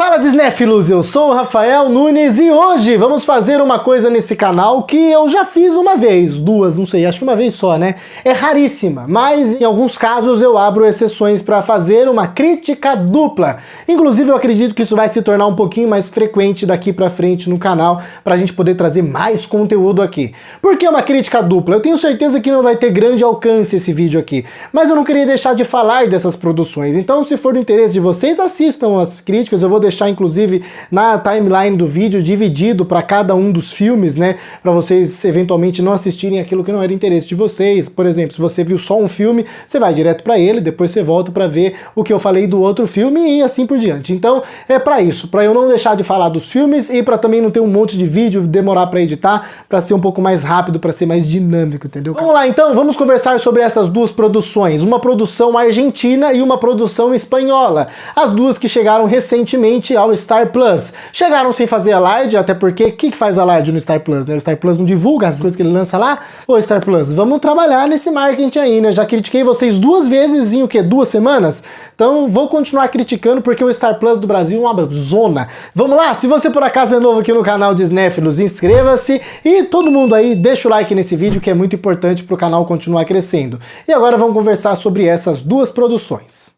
Fala Disnéfilos, eu sou o Rafael Nunes e hoje vamos fazer uma coisa nesse canal que eu já fiz uma vez, duas, não sei, acho que uma vez só, né? É raríssima, mas em alguns casos eu abro exceções para fazer uma crítica dupla. Inclusive eu acredito que isso vai se tornar um pouquinho mais frequente daqui pra frente no canal, pra gente poder trazer mais conteúdo aqui. Por que uma crítica dupla? Eu tenho certeza que não vai ter grande alcance esse vídeo aqui, mas eu não queria deixar de falar dessas produções, então se for do interesse de vocês, assistam as críticas. Eu vou deixar inclusive na timeline do vídeo dividido para cada um dos filmes, né, para vocês eventualmente não assistirem aquilo que não era interesse de vocês. Por exemplo, se você viu só um filme, você vai direto para ele, depois você volta para ver o que eu falei do outro filme e assim por diante. Então é para isso, para eu não deixar de falar dos filmes e para também não ter um monte de vídeo, demorar para editar, para ser um pouco mais rápido, para ser mais dinâmico, entendeu? Vamos lá então, vamos conversar sobre essas duas produções, uma produção argentina e uma produção espanhola, as duas que chegaram recentemente ao Star Plus. Chegaram sem fazer alarde, até porque o que faz alarde no Star Plus, né? O Star Plus não divulga as coisas que ele lança lá. Ô Star Plus, vamos trabalhar nesse marketing aí, né? Já critiquei vocês duas vezes em o quê? 2 semanas? Então vou continuar criticando porque o Star Plus do Brasil é uma zona. Vamos lá? Se você por acaso é novo aqui no canal Disnéfilos, inscreva-se e todo mundo aí deixa o like nesse vídeo que é muito importante para o canal continuar crescendo. E agora vamos conversar sobre essas duas produções.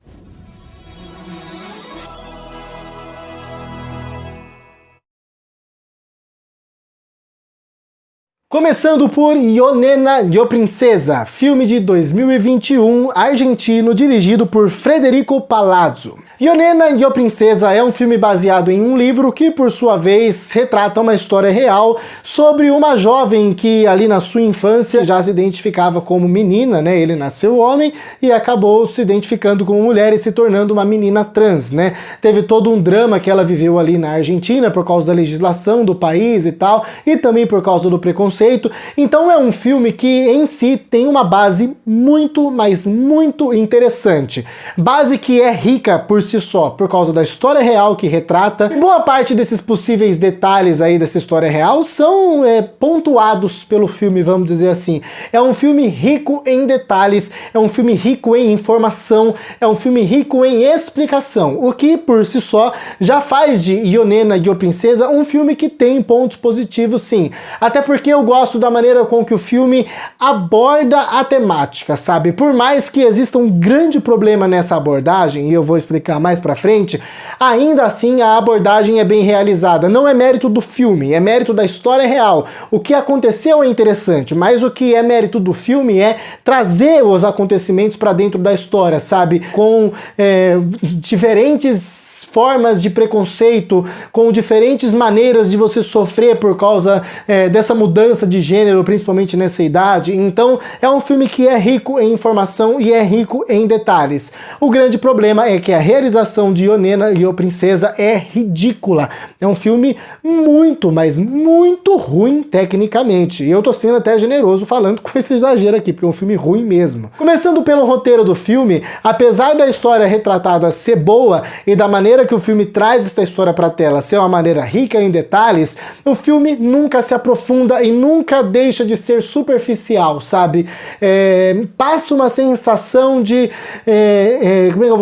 Começando por Yo Nena, Yo Princesa, filme de 2021, argentino, dirigido por Federico Palazzo. Yo Nena, Yo Princesa é um filme baseado em um livro que, por sua vez, retrata uma história real sobre uma jovem que, ali na sua infância, já se identificava como menina, né? Ele nasceu homem e acabou se identificando como mulher e se tornando uma menina trans, né? Teve todo um drama que ela viveu ali na Argentina por causa da legislação do país e tal, e também por causa do preconceito. Então é um filme que, em si, tem uma base muito, mas muito interessante. Base que é rica por si só, por causa da história real que retrata. E boa parte desses possíveis detalhes aí dessa história real são pontuados pelo filme, vamos dizer assim. É um filme rico em detalhes, é um filme rico em informação, é um filme rico em explicação, o que por si só já faz de Yo Nena, Yo Princesa um filme que tem pontos positivos sim. Até porque eu gosto da maneira com que o filme aborda a temática, sabe? Por mais que exista um grande problema nessa abordagem, e eu vou explicar mais pra frente, ainda assim a abordagem é bem realizada. Não é mérito do filme, é mérito da história real. O que aconteceu é interessante, mas o que é mérito do filme é trazer os acontecimentos pra dentro da história, sabe? Com diferentes formas de preconceito, com diferentes maneiras de você sofrer por causa dessa mudança de gênero, principalmente nessa idade. Então é um filme que é rico em informação e é rico em detalhes. O grande problema é que a realização de Yo Nena, Yo Princesa é ridícula. É um filme muito, mas muito ruim tecnicamente. E eu tô sendo até generoso falando com esse exagero aqui, porque é um filme ruim mesmo. Começando pelo roteiro do filme, apesar da história retratada ser boa e da maneira que o filme traz essa história pra tela ser uma maneira rica em detalhes, o filme nunca se aprofunda e nunca deixa de ser superficial, sabe? Passa uma sensação de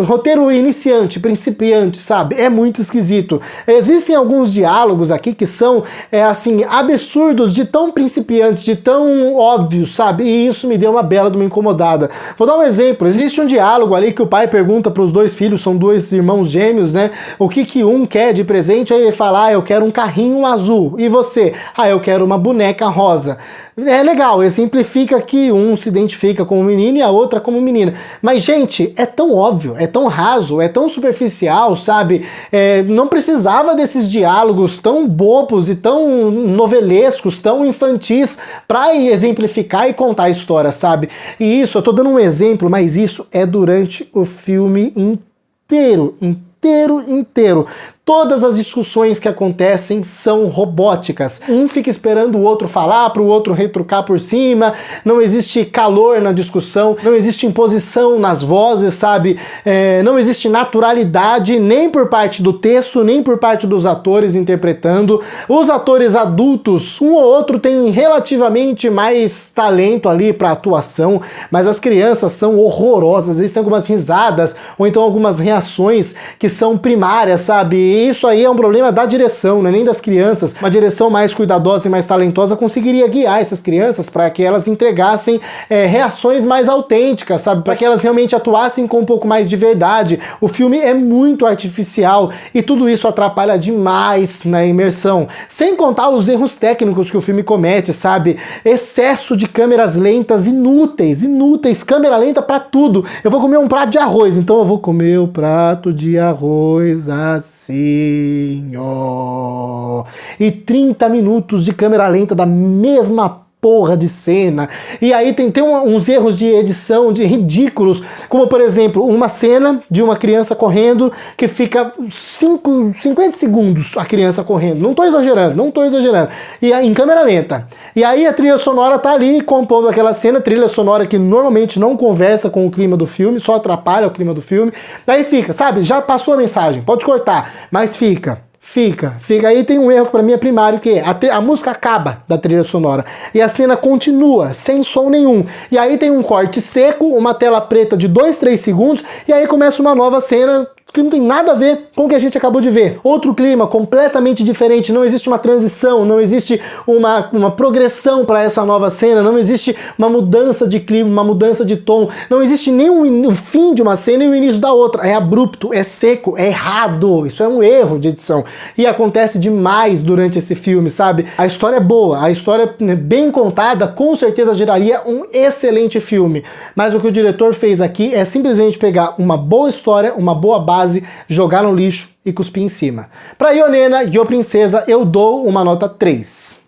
roteiro iniciante, principiante, sabe? É muito esquisito. Existem alguns diálogos aqui que são, assim, absurdos, de tão principiantes, de tão óbvios, sabe? E isso me deu uma bela de uma incomodada. Vou dar um exemplo. Existe um diálogo ali que o pai pergunta para os dois filhos, são 2 irmãos gêmeos, né? O que um quer de presente, aí ele fala, ah, eu quero um carrinho azul. E você? Ah, eu quero uma boneca rosa. É legal, exemplifica que um se identifica como menino e a outra como menina. Mas, gente, é tão óbvio, é tão raso, é tão superficial, sabe? Não precisava desses diálogos tão bobos e tão novelescos, tão infantis pra exemplificar e contar a história, sabe? E isso, eu tô dando um exemplo, mas isso é durante o filme inteiro. Todas as discussões que acontecem são robóticas. Um fica esperando o outro falar para o outro retrucar por cima, não existe calor na discussão, não existe imposição nas vozes, sabe? Não existe naturalidade nem por parte do texto, nem por parte dos atores interpretando. Os atores adultos, um ou outro tem relativamente mais talento ali para atuação, mas as crianças são horrorosas. Existem algumas risadas ou então algumas reações que são primárias, sabe? E isso aí é um problema da direção, não é nem das crianças. Uma direção mais cuidadosa e mais talentosa conseguiria guiar essas crianças para que elas entregassem reações mais autênticas, sabe? Para que elas realmente atuassem com um pouco mais de verdade. O filme é muito artificial e tudo isso atrapalha demais na imersão. Sem contar os erros técnicos que o filme comete, sabe? Excesso de câmeras lentas inúteis, câmera lenta pra tudo. Eu vou comer um prato de arroz, então eu vou comer o prato de arroz assim, ó. E 30 minutos de câmera lenta da mesma porra de cena. E aí tem uns erros de edição de ridículos, como por exemplo, uma cena de uma criança correndo que fica 50 segundos a criança correndo. Não tô exagerando. E aí, em câmera lenta. E aí a trilha sonora tá ali compondo aquela cena, trilha sonora que normalmente não conversa com o clima do filme, só atrapalha o clima do filme. Daí fica, sabe? Já passou a mensagem, pode cortar, mas fica. Aí tem um erro que pra mim é primário, que é a música acaba da trilha sonora e a cena continua sem som nenhum. E aí tem um corte seco, uma tela preta de 2-3 segundos e aí começa uma nova cena que não tem nada a ver com o que a gente acabou de ver. Outro clima completamente diferente, não existe uma transição, não existe uma progressão para essa nova cena, não existe uma mudança de clima, uma mudança de tom, não existe nem o fim de uma cena e o início da outra. É abrupto, é seco, é errado. Isso é um erro de edição. E acontece demais durante esse filme, sabe? A história é boa, a história bem contada, com certeza geraria um excelente filme. Mas o que o diretor fez aqui é simplesmente pegar uma boa história, uma boa base, jogar no lixo e cuspir em cima. Para Ionena e o Princesa, eu dou uma nota 3.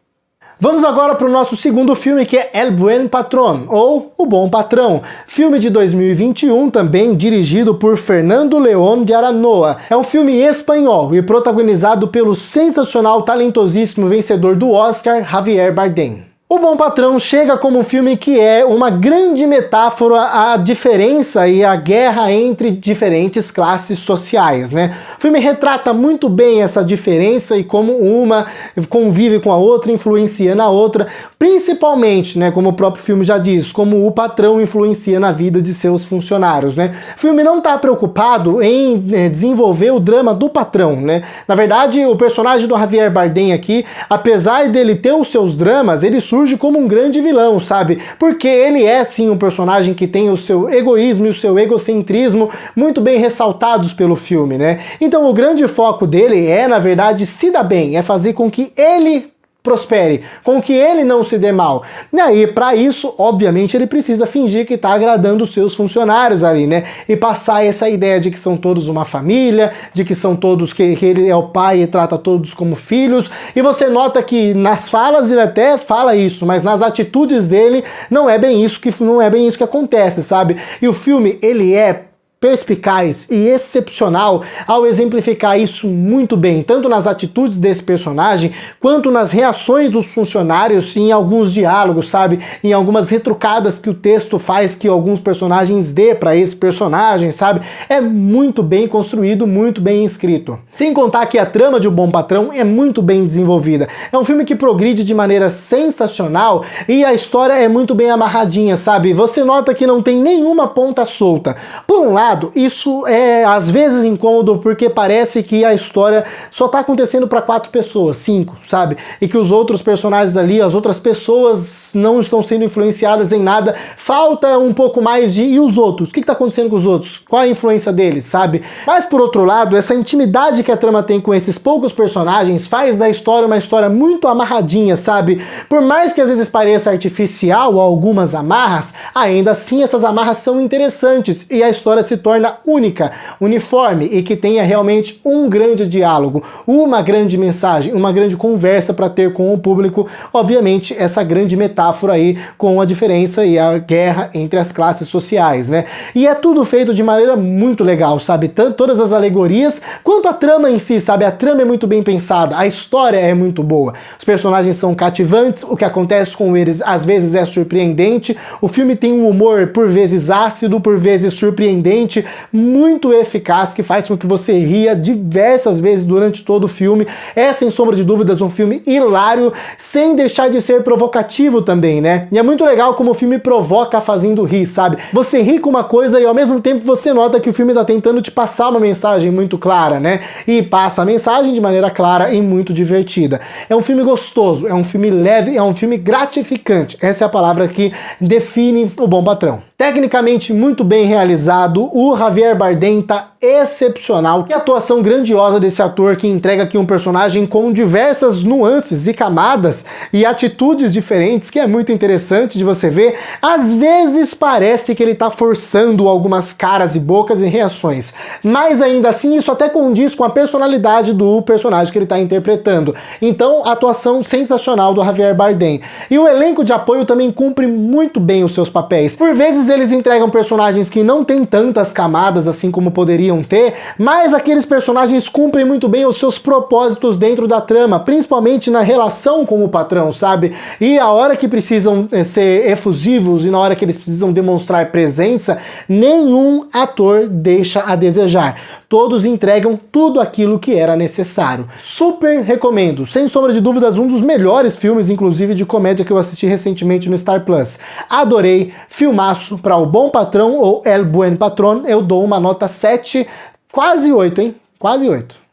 Vamos agora para o nosso segundo filme, que é El Buen Patrón, ou O Bom Patrão, filme de 2021, também dirigido por Fernando León de Aranoa. É um filme espanhol e protagonizado pelo sensacional, talentosíssimo vencedor do Oscar, Javier Bardem. O Bom Patrão chega como um filme que é uma grande metáfora à diferença e à guerra entre diferentes classes sociais, né? O filme retrata muito bem essa diferença e como uma convive com a outra, influencia na outra, principalmente, né, como o próprio filme já diz, como o patrão influencia na vida de seus funcionários, né? O filme não está preocupado em desenvolver o drama do patrão, né? Na verdade, o personagem do Javier Bardem aqui, apesar dele ter os seus dramas, ele surge como um grande vilão, sabe? Porque ele é sim um personagem que tem o seu egoísmo e o seu egocentrismo muito bem ressaltados pelo filme, né? Então o grande foco dele é, na verdade, se dar bem, é fazer com que ele prospere, com que ele não se dê mal. E aí, para isso, obviamente, ele precisa fingir que tá agradando os seus funcionários ali, né? E passar essa ideia de que são todos uma família, de que são todos, que ele é o pai e trata todos como filhos. E você nota que nas falas ele até fala isso, mas nas atitudes dele não é bem isso que acontece, sabe? E o filme, ele é perspicaz e excepcional ao exemplificar isso muito bem, tanto nas atitudes desse personagem, quanto nas reações dos funcionários em alguns diálogos, sabe? Em algumas retrucadas que o texto faz que alguns personagens dê para esse personagem, sabe? É muito bem construído, muito bem escrito. Sem contar que a trama de O Bom Patrão é muito bem desenvolvida. É um filme que progride de maneira sensacional e a história é muito bem amarradinha, sabe? Você nota que não tem nenhuma ponta solta. Por um lado, isso é às vezes incômodo porque parece que a história só tá acontecendo para 4 pessoas, 5, sabe? E que os outros personagens ali, as outras pessoas não estão sendo influenciadas em nada. Falta um pouco mais de... E os outros? O que tá acontecendo com os outros? Qual a influência deles, sabe? Mas por outro lado, essa intimidade que a trama tem com esses poucos personagens faz da história uma história muito amarradinha, sabe? Por mais que às vezes pareça artificial algumas amarras, ainda assim essas amarras são interessantes e a história se torna única, uniforme e que tenha realmente um grande diálogo, uma grande mensagem, uma grande conversa para ter com o público, obviamente essa grande metáfora aí com a diferença e a guerra entre as classes sociais, né? E é tudo feito de maneira muito legal, sabe? Tanto todas as alegorias, quanto a trama em si, sabe? A trama é muito bem pensada, a história é muito boa, os personagens são cativantes, o que acontece com eles às vezes é surpreendente, o filme tem um humor por vezes ácido, por vezes surpreendente, realmente muito eficaz, que faz com que você ria diversas vezes durante todo o filme. É, sem sombra de dúvidas, um filme hilário, sem deixar de ser provocativo também, né? E é muito legal como o filme provoca fazendo rir, sabe? Você ri com uma coisa e ao mesmo tempo você nota que o filme tá tentando te passar uma mensagem muito clara, né? E passa a mensagem de maneira clara e muito divertida. É um filme gostoso, é um filme leve, é um filme gratificante. Essa é a palavra que define O Bom Patrão. Tecnicamente muito bem realizado, o Javier Bardem tá excepcional. Que atuação grandiosa desse ator que entrega aqui um personagem com diversas nuances e camadas e atitudes diferentes, que é muito interessante de você ver. Às vezes parece que ele tá forçando algumas caras e bocas e reações, mas ainda assim isso até condiz com a personalidade do personagem que ele tá interpretando. Então, atuação sensacional do Javier Bardem. E o elenco de apoio também cumpre muito bem os seus papéis. Por vezes eles entregam personagens que não têm tantas camadas assim como poderiam ter, mas aqueles personagens cumprem muito bem os seus propósitos dentro da trama, principalmente na relação com o patrão, sabe? E a hora que precisam ser efusivos e na hora que eles precisam demonstrar presença, nenhum ator deixa a desejar. Todos entregam tudo aquilo que era necessário. Super recomendo, sem sombra de dúvidas, um dos melhores filmes, inclusive de comédia, que eu assisti recentemente no Star Plus. Adorei, filmaço. Para O Bom Patrão ou El Buen Patrón, eu dou uma nota 7, quase 8, hein? Quase 8.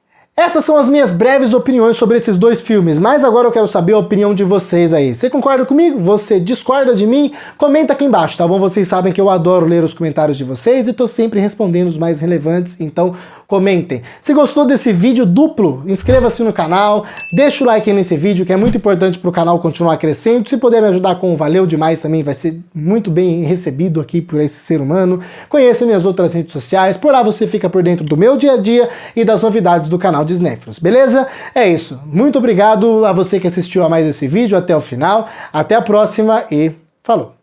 Essas são as minhas breves opiniões sobre esses dois filmes, mas agora eu quero saber a opinião de vocês aí. Você concorda comigo? Você discorda de mim? Comenta aqui embaixo, tá bom? Vocês sabem que eu adoro ler os comentários de vocês e tô sempre respondendo os mais relevantes, então comentem. Se gostou desse vídeo duplo, inscreva-se no canal, deixa o like aí nesse vídeo, que é muito importante pro canal continuar crescendo. Se puder me ajudar com valeu demais também, vai ser muito bem recebido aqui por esse ser humano. Conheça minhas outras redes sociais, por lá você fica por dentro do meu dia a dia e das novidades do canal de Cinéfilos, beleza? É isso. Muito obrigado a você que assistiu a mais esse vídeo até o final. Até a próxima e falou!